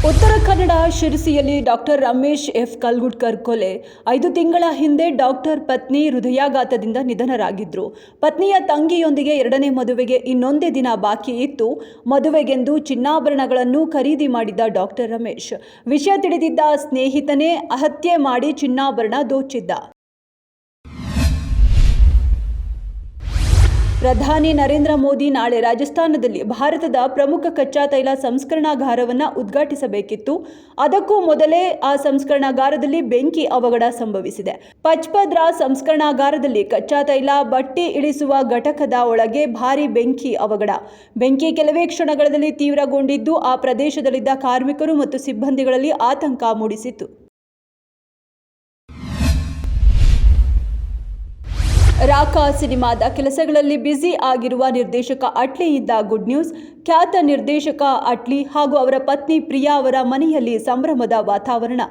ಉತ್ತರ ಕನ್ನಡ ಶಿರಸಿಯಲ್ಲಿ doctor Ramesh F ಕಲ್ಗುಡ್ಕರ್ ಕೊಲೆ 5 ತಿಂಗಳ ಹಿಂದೆ ಡಾಕ್ಟರ್ ಪತ್ನಿ ಹೃದಯಾಘಾತದಿಂದ ನಿಧನರಾಗಿದ್ದರು. ಪತ್ನಿಯ ತಂಗಿಯೊಂದಿಗೆ 2ನೇ ಮದುವೆಗೆ ಇನ್ನೊಂದೇ ದಿನ ಬಾಕಿ ಇತ್ತು. ಮದುವೆಗೆಂದು ಚಿನ್ನಾಭರಣಗಳನ್ನು ಖರೀದಿ ಮಾಡಿದ್ದ ಡಾಕ್ಟರ್ ರಮೇಶ್ ವಿಷಯ ತಿಳಿದಿದ್ದ ಸ್ನೇಹಿತನೇ ಹತ್ಯೆ ಮಾಡಿ ಚಿನ್ನಾಭರಣ ದೋಚಿದ್ದ. ಪ್ರಧಾನಿ ನರೇಂದ್ರ ಮೋದಿ ನಾಳೆ ರಾಜಸ್ಥಾನದಲ್ಲಿ ಭಾರತದ ಪ್ರಮುಖ ಕಚ್ಚಾ ತೈಲ ಸಂಸ್ಕರಣಾಗಾರವನ್ನು ಉದ್ಘಾಟಿಸಬೇಕಿತ್ತು. ಅದಕ್ಕೂ ಮೊದಲೇ ಆ ಸಂಸ್ಕರಣಾಗಾರದಲ್ಲಿ ಬೆಂಕಿ ಅವಘಡ ಸಂಭವಿಸಿದೆ. ಪಚ್ಪದ್ರಾ ಸಂಸ್ಕರಣಾಗಾರದಲ್ಲಿ ಕಚ್ಚಾ ತೈಲ ಬಟ್ಟಿ ಇಳಿಸುವ ಘಟಕದ ಒಳಗೆ ಭಾರೀ ಬೆಂಕಿ ಅವಘಡ. ಬೆಂಕಿ ಕೆಲವೇ ಕ್ಷಣಗಳಲ್ಲಿ ತೀವ್ರಗೊಂಡಿದ್ದು ಆ ಪ್ರದೇಶದಲ್ಲಿದ್ದ ಕಾರ್ಮಿಕರು ಮತ್ತು ಸಿಬ್ಬಂದಿಗಳಲ್ಲಿ ಆತಂಕ ಮೂಡಿಸಿತು. ರಾಕ ಸಿನಿಮಾದ ಕೆಲಸಗಳಲ್ಲಿ ಬ್ಯುಸಿ ಆಗಿರುವ ನಿರ್ದೇಶಕ ಅಟ್ಲಿಯಿಂದ ಗುಡ್ ನ್ಯೂಸ್. ಖ್ಯಾತ ನಿರ್ದೇಶಕ ಅಟ್ಲಿ ಹಾಗೂ ಅವರ ಪತ್ನಿ ಪ್ರಿಯಾ ಅವರ ಮನೆಯಲ್ಲಿ ಸಂಭ್ರಮದ ವಾತಾವರಣ.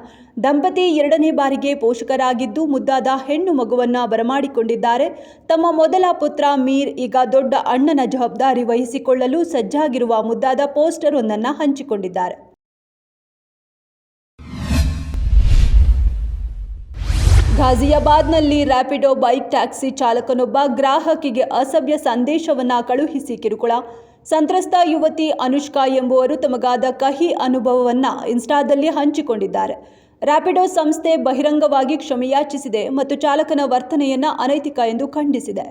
ದಂಪತಿ 2ನೇ ಬಾರಿಗೆ ಪೋಷಕರಾಗಿದ್ದು ಮುದ್ದಾದ ಹೆಣ್ಣು ಮಗುವನ್ನ ಬರಮಾಡಿಕೊಂಡಿದ್ದಾರೆ. ತಮ್ಮ ಮೊದಲ ಪುತ್ರ ಮೀರ್ ಈಗ ದೊಡ್ಡ ಅಣ್ಣನ ಜವಾಬ್ದಾರಿ ವಹಿಸಿಕೊಳ್ಳಲು ಸಜ್ಜಾಗಿರುವ ಮುದ್ದಾದ ಪೋಸ್ಟರ್ ಒಂದನ್ನು ಹಂಚಿಕೊಂಡಿದ್ದಾರೆ. ಘಾಜಿಯಾಬಾದ್ನಲ್ಲಿ ರ್ಯಾಪಿಡೋ ಬೈಕ್ ಟ್ಯಾಕ್ಸಿ ಚಾಲಕನೊಬ್ಬ ಗ್ರಾಹಕಿಗೆ ಅಸಭ್ಯ ಸಂದೇಶವನ್ನು ಕಳುಹಿಸಿ ಕಿರುಕುಳ. ಸಂತ್ರಸ್ತ ಯುವತಿ ಅನುಷ್ಕಾ ಎಂಬುವರು ತಮಗಾದ ಕಹಿ ಅನುಭವವನ್ನು ಇನ್ಸ್ಟಾದಲ್ಲಿ ಹಂಚಿಕೊಂಡಿದ್ದಾರೆ. ರ್ಯಾಪಿಡೋ ಸಂಸ್ಥೆ ಬಹಿರಂಗವಾಗಿ ಕ್ಷಮೆಯಾಚಿಸಿದೆ ಮತ್ತು ಚಾಲಕನ ವರ್ತನೆಯನ್ನು ಅನೈತಿಕ ಎಂದು ಖಂಡಿಸಿದೆ.